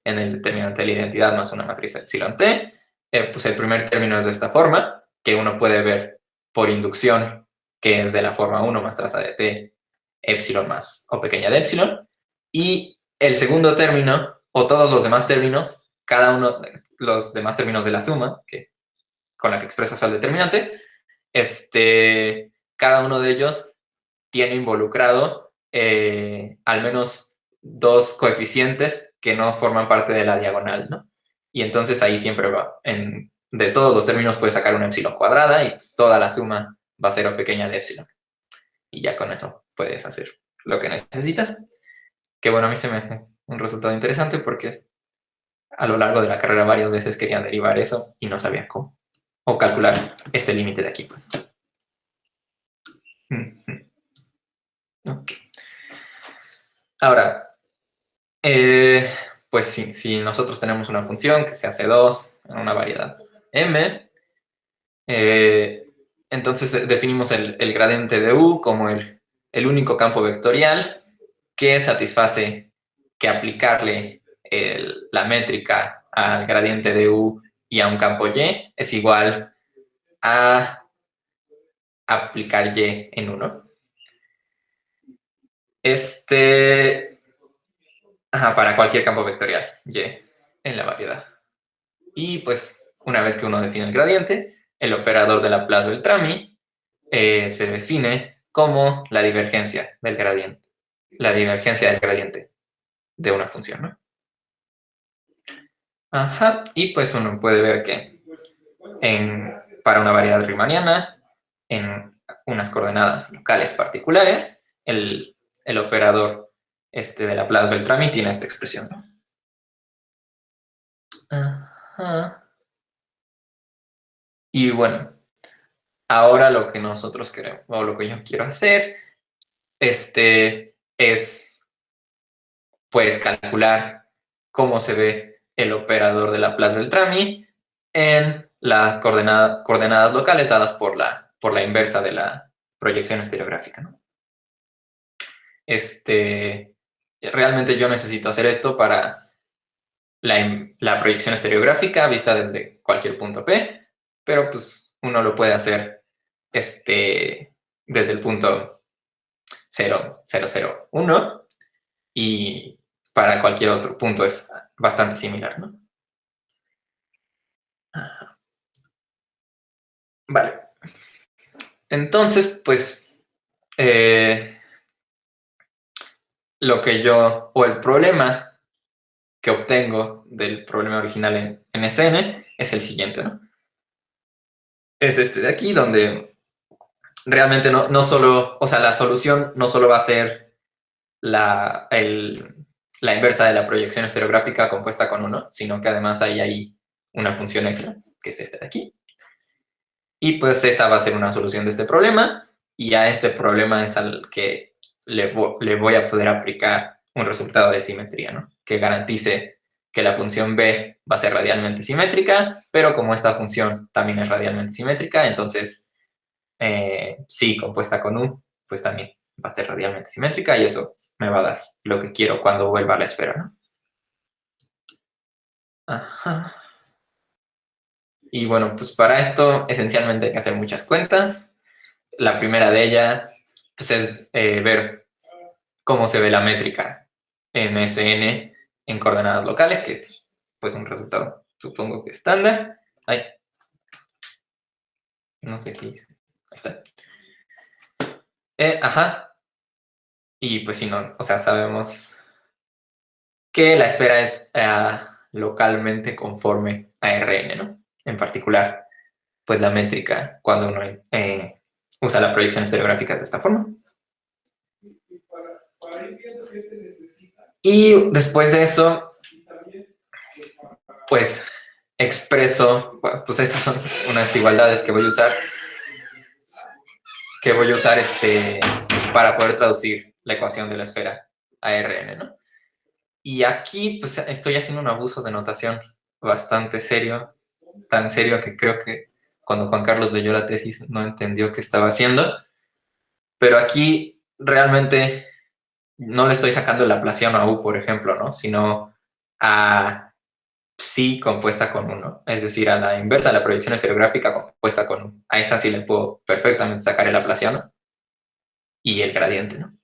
determinante de la identidad más una matriz epsilon t, pues el primer término es de esta forma, que uno puede ver por inducción, que es de la forma 1 más traza de t, epsilon más o pequeña de epsilon, y el segundo término, o todos los demás términos, cada uno, los demás términos de la suma, con la que expresas al determinante, cada uno de ellos tiene involucrado al menos dos coeficientes que no forman parte de la diagonal, ¿no? Y entonces ahí siempre de todos los términos puedes sacar una epsilon cuadrada y pues toda la suma va a ser o pequeña de epsilon. Y ya con eso puedes hacer lo que necesitas. Que bueno, a mí se me hace un resultado interesante porque a lo largo de la carrera varias veces quería derivar eso y no sabía cómo. O calcular este límite de aquí, pues. Ok. Ahora, pues si nosotros tenemos una función que se hace 2 en una variedad m, entonces definimos el gradiente de u como el único campo vectorial que satisface que aplicarle la métrica al gradiente de u y a un campo y es igual a aplicar y en 1. Para cualquier campo vectorial y en la variedad. Y pues una vez que uno define el gradiente, el operador de Laplace-Beltrami se define como la divergencia del gradiente. La divergencia del gradiente de una función, ¿no? Ajá, y pues uno puede ver que para una variedad riemanniana, en unas coordenadas locales particulares, el operador de Laplace-Beltrami tiene esta expresión, ¿no? Ajá. Y bueno, ahora lo que nosotros queremos, o lo que yo quiero hacer, es pues calcular cómo se ve el operador de Laplace-Beltrami en las coordenadas locales dadas por la inversa de la proyección estereográfica, ¿no? Realmente yo necesito hacer esto para la proyección estereográfica vista desde cualquier punto P, pero pues uno lo puede hacer desde el punto 0, 0, 0, 1 y para cualquier otro punto es bastante similar, ¿no? Vale. Entonces, pues, el problema que obtengo del problema original en SN es el siguiente, ¿no? Es este de aquí, donde realmente no solo, o sea, la solución no solo va a ser la inversa de la proyección estereográfica compuesta con 1, sino que además hay ahí una función extra, que es esta de aquí. Y pues esta va a ser una solución de este problema, y a este problema es al que le voy a poder aplicar un resultado de simetría, ¿no? Que garantice que la función b va a ser radialmente simétrica, pero como esta función también es radialmente simétrica, entonces sí, compuesta con u, pues también va a ser radialmente simétrica, y eso me va a dar lo que quiero cuando vuelva a la esfera, ¿no? Ajá. Y bueno, pues para esto esencialmente hay que hacer muchas cuentas. La primera de ellas pues, es ver cómo se ve la métrica en SN en coordenadas locales, que es pues un resultado, supongo que estándar. Ay, no sé qué hice. Ahí está. Ajá. Y pues si no, o sea, sabemos que la esfera es localmente conforme a Rn, ¿no? En particular, pues la métrica cuando uno usa la proyección estereográfica de esta forma. Y después de eso, pues expreso, pues estas son unas igualdades que voy a usar, para poder traducir la ecuación de la esfera a Rn, ¿no? Y aquí pues estoy haciendo un abuso de notación bastante serio, tan serio que creo que cuando Juan Carlos leyó la tesis no entendió qué estaba haciendo, pero aquí realmente no le estoy sacando la Laplaciano a U, por ejemplo, ¿no? Sino a psi compuesta con 1, es decir, a la inversa de la proyección estereográfica compuesta con 1. A esa sí le puedo perfectamente sacar el Laplaciano y el gradiente, ¿no?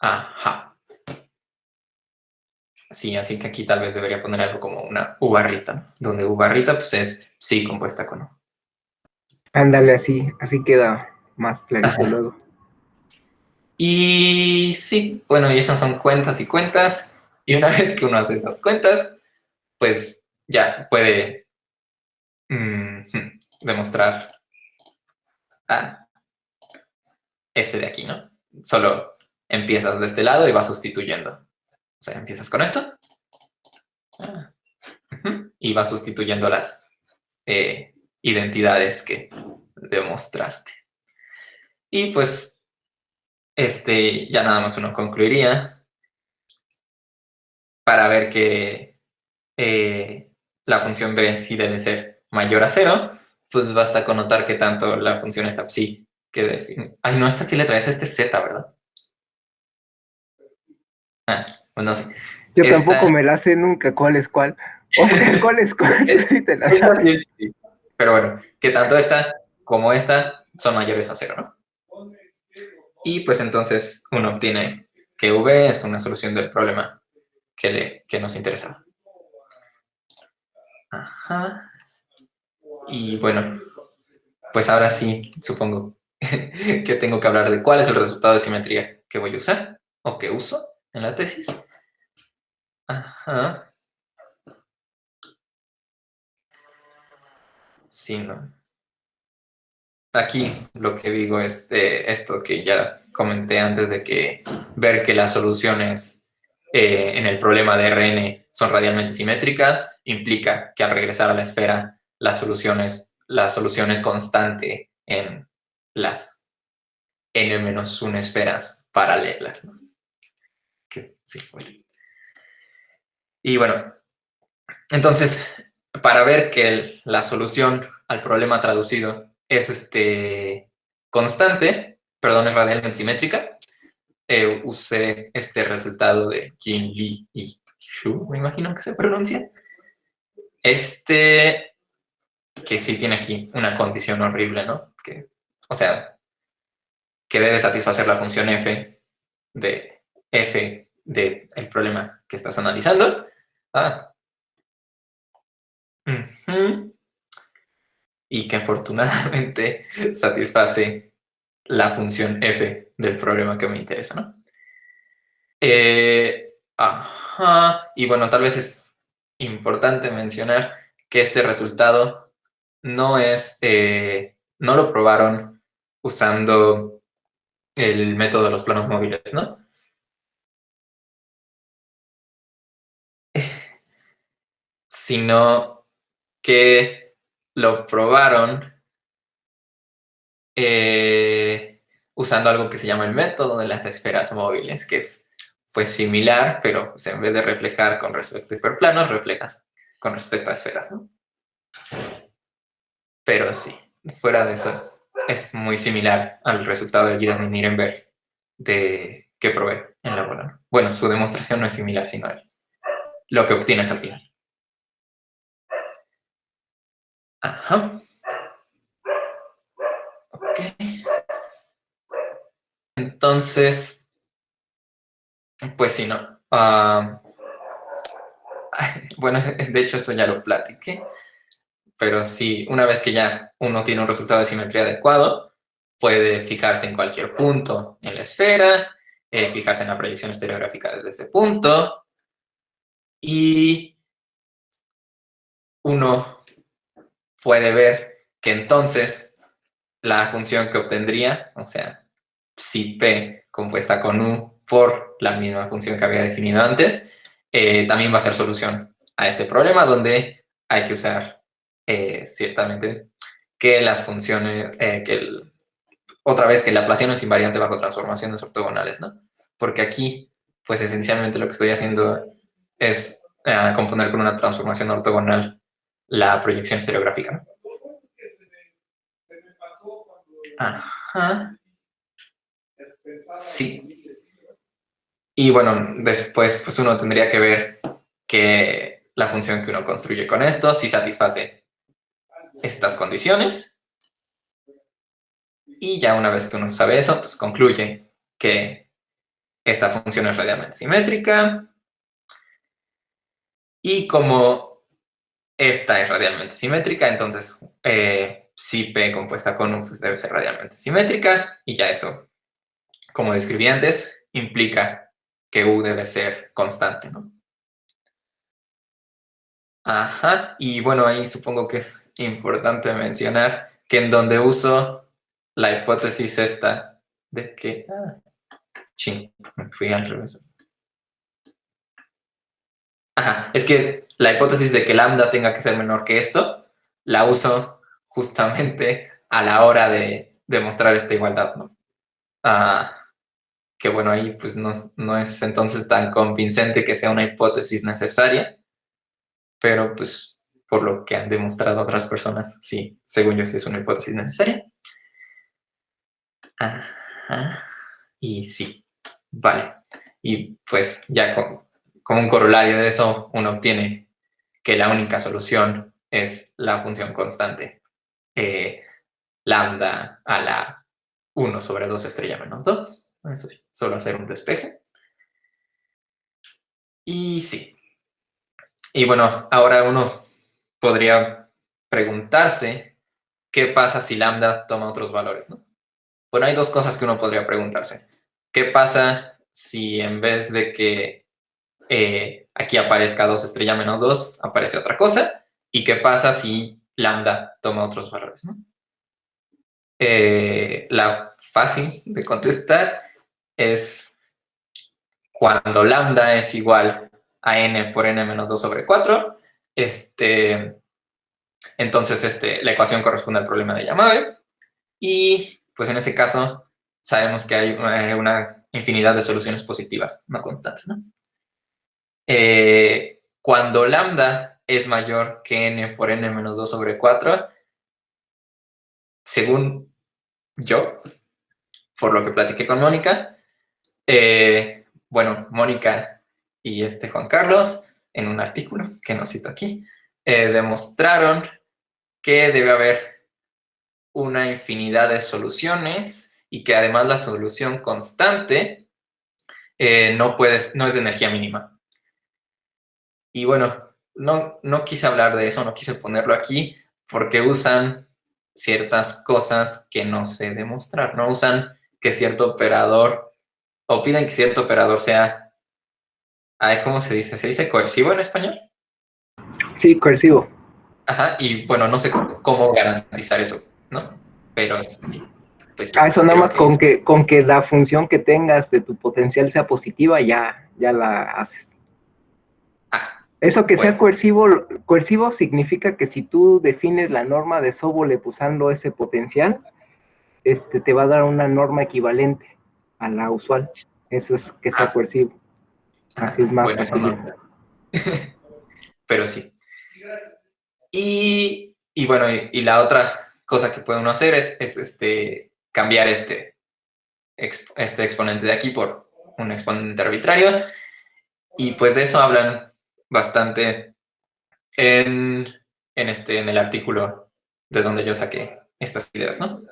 Ajá. Sí, así que aquí tal vez debería poner algo como una U barrita, ¿no? Donde U barrita pues es psi compuesta con 1. Ándale, así queda más clarito luego. Y sí, bueno, y esas son cuentas y cuentas. Y una vez que uno hace esas cuentas, pues ya puede demostrar este de aquí, ¿no? Solo empiezas de este lado y vas sustituyendo. O sea, empiezas con esto. Y vas sustituyendo las identidades que demostraste. Y pues, ya nada más uno concluiría para ver que la función b sí debe ser mayor a 0, pues basta con notar que tanto la función esta psi que define... Ay, no, ¿esta qué letra es? Este es z, ¿verdad? Pues no sé. Yo tampoco me la sé nunca cuál es cuál. O sea, cuál es cuál, tú sí te la Esta sabes. sí. Pero bueno, que tanto esta como esta son mayores a 0, ¿no? Y pues entonces uno obtiene que V es una solución del problema que nos interesa. Ajá. Y bueno, pues ahora sí, supongo que tengo que hablar de cuál es el resultado de simetría que voy a usar, o que uso en la tesis. Ajá. Sí, ¿no? Aquí lo que digo es esto que ya comenté antes de que ver que las soluciones en el problema de Rn son radialmente simétricas implica que al regresar a la esfera la solución es constante en las n-1 esferas paralelas, ¿no? Sí, bueno. Y bueno, entonces, para ver que la solución al problema traducido es constante, perdón, es radialmente simétrica, usé este resultado de Jin Lee y Xu, me imagino que se pronuncia. Que sí tiene aquí una condición horrible, ¿no? O sea, que debe satisfacer la función f del problema que estás analizando. Y que afortunadamente satisface la función f del problema que me interesa, ¿no? Y bueno, tal vez es importante mencionar que este resultado no lo probaron usando el método de los planos móviles, ¿no? Sino que lo probaron usando algo que se llama el método de las esferas móviles, que es pues similar, pero pues, en vez de reflejar con respecto a hiperplanos, reflejas con respecto a esferas, ¿no? Pero sí, fuera de eso es muy similar al resultado del Girard-Nirenberg que probé en la bola, ¿no? Bueno, su demostración no es similar, sino lo que obtienes al final. Ajá. Ok. Entonces, pues sí, ¿no? Bueno, de hecho esto ya lo platiqué, pero sí, una vez que ya uno tiene un resultado de simetría adecuado, puede fijarse en cualquier punto en la esfera, fijarse en la proyección estereográfica desde ese punto, y uno puede ver que entonces la función que obtendría, o sea, si P compuesta con U por la misma función que había definido antes, también va a ser solución a este problema donde hay que usar ciertamente que las funciones, otra vez que la Laplaciano es invariante bajo transformaciones ortogonales, ¿no? Porque aquí, pues esencialmente lo que estoy haciendo es componer con una transformación ortogonal la proyección estereográfica, ¿no? Ajá. Sí. Y bueno, después pues uno tendría que ver que la función que uno construye con esto si satisface estas condiciones. Y ya una vez que uno sabe eso, pues concluye que esta función es radialmente simétrica. Y como esta es radialmente simétrica, entonces si P compuesta con U pues debe ser radialmente simétrica. Y ya eso, como describí antes, implica que U debe ser constante, ¿no? Ajá, y bueno, ahí supongo que es importante mencionar que en donde uso la hipótesis esta de que... me fui al revés. Ajá, es que la hipótesis de que lambda tenga que ser menor que esto, la uso justamente a la hora de demostrar esta igualdad, ¿no? Que bueno, ahí pues no es entonces tan convincente que sea una hipótesis necesaria, pero pues por lo que han demostrado otras personas, sí, según yo sí es una hipótesis necesaria. Ajá. Y sí, vale. Y pues ya como un corolario de eso, uno obtiene que la única solución es la función constante lambda a la 1/2 estrella menos 2. Eso sí, solo hacer un despeje. Y sí. Y bueno, ahora uno podría preguntarse qué pasa si lambda toma otros valores, ¿no? Bueno, hay dos cosas que uno podría preguntarse. ¿Qué pasa si en vez de que aquí aparezca 2 estrella menos 2, aparece otra cosa? ¿Y qué pasa si lambda toma otros valores, ¿no? La fácil de contestar es cuando lambda es igual a n por n menos 2/4, entonces la ecuación corresponde al problema de Yamabe. Y pues en ese caso sabemos que hay una infinidad de soluciones positivas, no constantes, ¿no? Cuando lambda es mayor que n por n menos 2/4, según yo, por lo que platiqué con Mónica, bueno, Mónica y Juan Carlos, en un artículo que no cito aquí, demostraron que debe haber una infinidad de soluciones y que además la solución constante no es de energía mínima. Y bueno, no quise hablar de eso, no quise ponerlo aquí, porque usan ciertas cosas que no sé demostrar, no usan que cierto operador, o piden que cierto operador sea, ¿cómo se dice? ¿Se dice coercivo en español? Sí, coercivo. Ajá, y bueno, no sé cómo garantizar eso, ¿no? Pero sí, pues Eso nada creo más que eso. con que la función que tengas de tu potencial sea positiva, ya la haces. Eso que sea Bueno, coercivo significa que si tú defines la norma de Sobolev usando ese potencial, te va a dar una norma equivalente a la usual. Eso es que sea coercivo. Así es más bueno, eso fácil. no. Pero sí. Y bueno, y la otra cosa que puede uno hacer es cambiar este exponente de aquí por un exponente arbitrario. Y pues de eso hablan bastante en el artículo de donde yo saqué estas ideas, ¿no?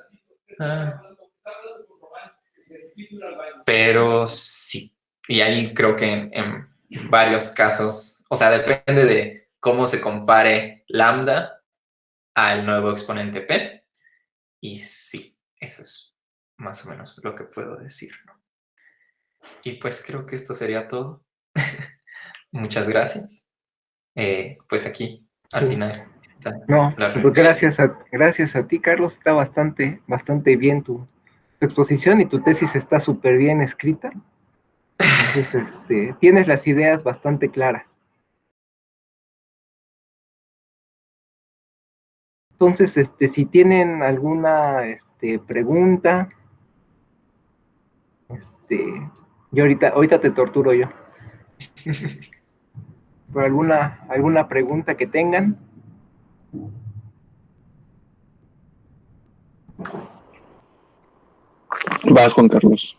Pero sí. Y ahí creo que en varios casos, o sea, depende de cómo se compare lambda al nuevo exponente p. Y sí, eso es más o menos lo que puedo decir, ¿no? Y pues creo que esto sería todo. Muchas gracias. Pues aquí al final. No, pues gracias a ti, Carlos, está bastante bien tu exposición y tu tesis está súper bien escrita. Entonces, tienes las ideas bastante claras. Entonces, si tienen alguna pregunta, yo ahorita te torturo yo. ¿Por alguna pregunta que tengan? Vas, Juan Carlos.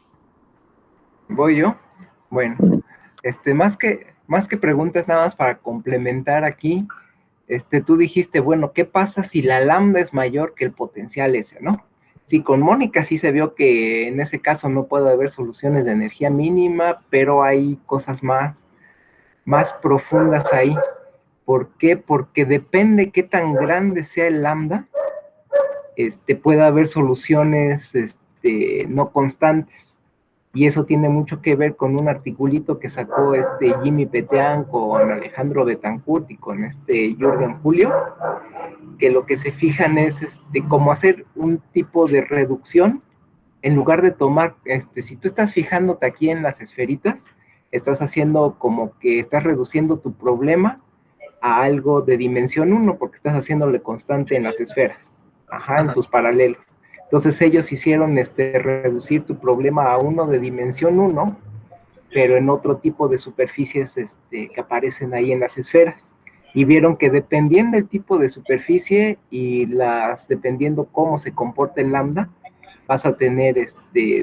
¿Voy yo? Bueno, más que preguntas, nada más para complementar aquí, tú dijiste, bueno, ¿qué pasa si la lambda es mayor que el potencial S, no? Sí, con Mónica sí se vio que en ese caso no puede haber soluciones de energía mínima, pero hay cosas más profundas ahí. ¿Por qué? Porque depende qué tan grande sea el lambda, puede haber soluciones no constantes. Y eso tiene mucho que ver con un articulito que sacó Jimmy Petean con Alejandro Betancourt y con Jürgen Julio, que lo que se fijan es cómo hacer un tipo de reducción en lugar de tomar, si tú estás fijándote aquí en las esferitas, estás haciendo como que estás reduciendo tu problema a algo de dimensión 1 porque estás haciéndole constante en las esferas, en tus paralelos. Entonces ellos hicieron reducir tu problema a uno de dimensión 1, pero en otro tipo de superficies que aparecen ahí en las esferas. Y vieron que dependiendo del tipo de superficie y dependiendo cómo se comporta el lambda, vas a tener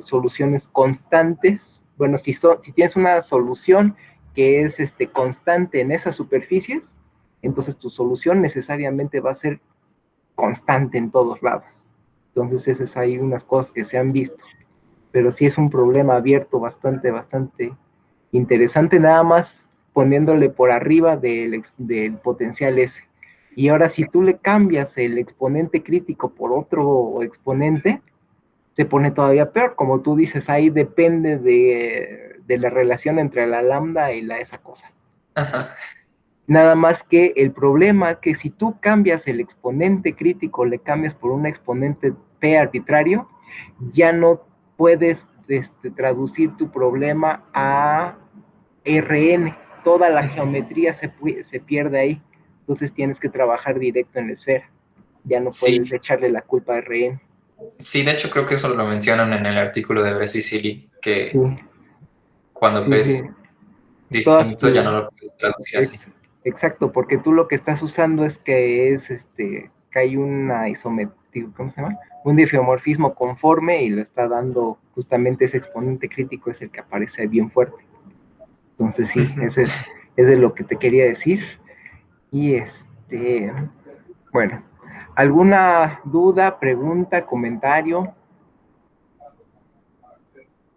soluciones constantes. Bueno, si tienes una solución que es constante en esas superficies, entonces tu solución necesariamente va a ser constante en todos lados. Entonces esas hay unas cosas que se han visto, pero sí es un problema abierto bastante interesante, nada más poniéndole por arriba del potencial S. Y ahora si tú le cambias el exponente crítico por otro exponente, se pone todavía peor. Como tú dices, ahí depende de la relación entre la lambda y esa cosa. Ajá. Nada más que el problema es que si tú cambias el exponente crítico, le cambias por un exponente P arbitrario, ya no puedes traducir tu problema a Rn. Toda la geometría se pierde ahí. Entonces tienes que trabajar directo en la esfera. Ya no puedes echarle la culpa a Rn. Sí, de hecho creo que eso lo mencionan en el artículo de Bresci-Silly, que cuando ves distinto ya no lo puedes traducir así. Exacto, porque tú lo que estás usando es que hay una isometría, ¿cómo se llama? Un difeomorfismo conforme y le está dando justamente ese exponente crítico, es el que aparece bien fuerte. Entonces sí, ese es lo que te quería decir. Y bueno, ¿alguna duda, pregunta, comentario?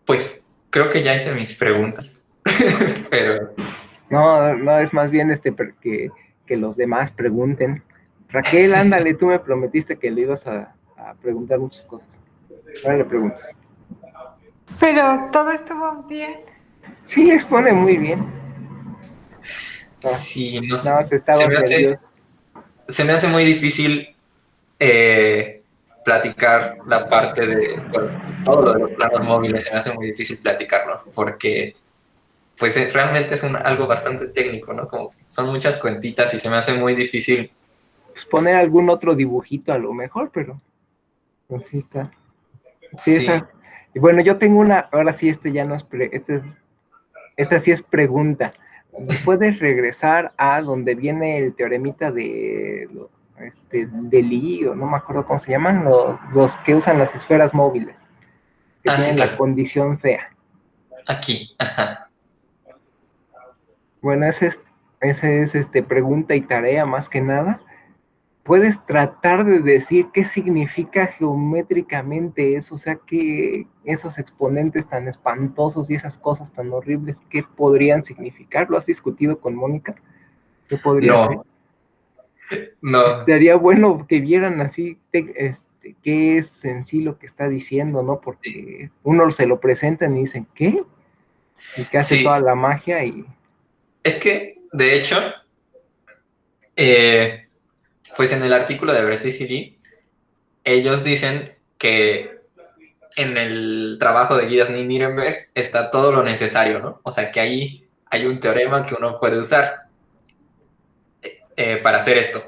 Pues creo que ya hice mis preguntas, pero... No, es más bien que los demás pregunten. Raquel, ándale, tú me prometiste que le ibas a preguntar muchas cosas. Ahora le preguntas. Pero todo estuvo bien. Sí, expone muy bien. Sí, no sé. Se me hace muy difícil platicar la parte de todo lo de los planos móviles, se me hace muy difícil platicarlo, porque pues realmente es algo bastante técnico, ¿no? Como son muchas cuentitas y se me hace muy difícil. Pues poner algún otro dibujito a lo mejor, pero pues sí está. Sí. Y bueno, yo tengo ahora sí ya no es, esta sí es pregunta. ¿Puedes regresar a donde viene el teoremita de Lie, o no me acuerdo cómo se llaman, los que usan las esferas móviles, que tienen la condición fea? Aquí, ajá. Bueno, ese es pregunta y tarea más que nada. ¿Puedes tratar de decir qué significa geométricamente eso? O sea, que esos exponentes tan espantosos y esas cosas tan horribles, ¿qué podrían significar? ¿Lo has discutido con Mónica? ¿Qué podría ser? No. Sería bueno que vieran así qué es en sí lo que está diciendo, ¿no? Porque uno se lo presentan y dicen, ¿qué? Y que hace toda la magia y... Es que, de hecho, Pues en el artículo de Bresci-Silly, ellos dicen que en el trabajo de Guidasny-Nirenberg está todo lo necesario, ¿no? O sea, que ahí hay un teorema que uno puede usar para hacer esto.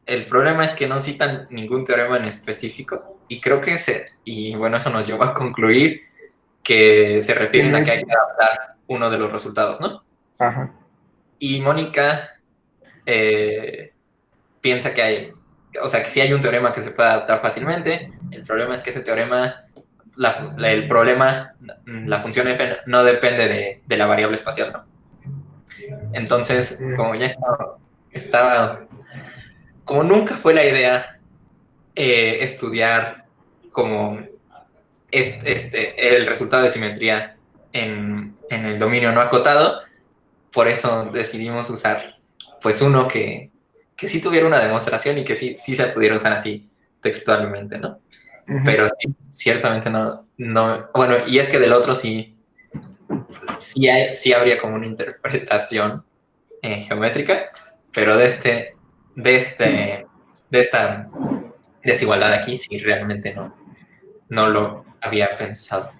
El problema es que no citan ningún teorema en específico y creo que y bueno, eso nos lleva a concluir que se refieren a que hay que adaptar uno de los resultados, ¿no? Ajá. Y Mónica piensa que que sí hay un teorema que se puede adaptar fácilmente. El problema es que ese teorema, la función f no depende de la variable espacial, ¿no? Entonces, como ya estaba como nunca fue la idea estudiar como el resultado de simetría en el dominio no acotado, por eso decidimos usar pues uno que sí tuviera una demostración y que sí se pudiera usar así textualmente, ¿no? Pero sí, ciertamente no, bueno, y es que del otro sí habría como una interpretación geométrica, pero de esta desigualdad aquí sí realmente no lo había pensado.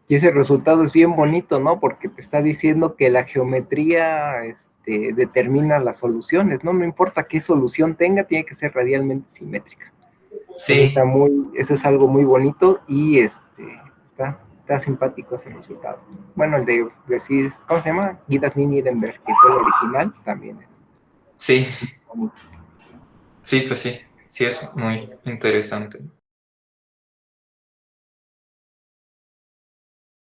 Y ese resultado es bien bonito, ¿no? Porque te está diciendo que la geometría determina las soluciones, ¿no? No importa qué solución tenga, tiene que ser radialmente simétrica. Sí. Eso es algo muy bonito y está simpático ese resultado. Bueno, el de decir, ¿cómo se llama? Guidasny-Nirenberg, que fue el original, también. Sí. Sí, pues sí. Sí, es muy interesante.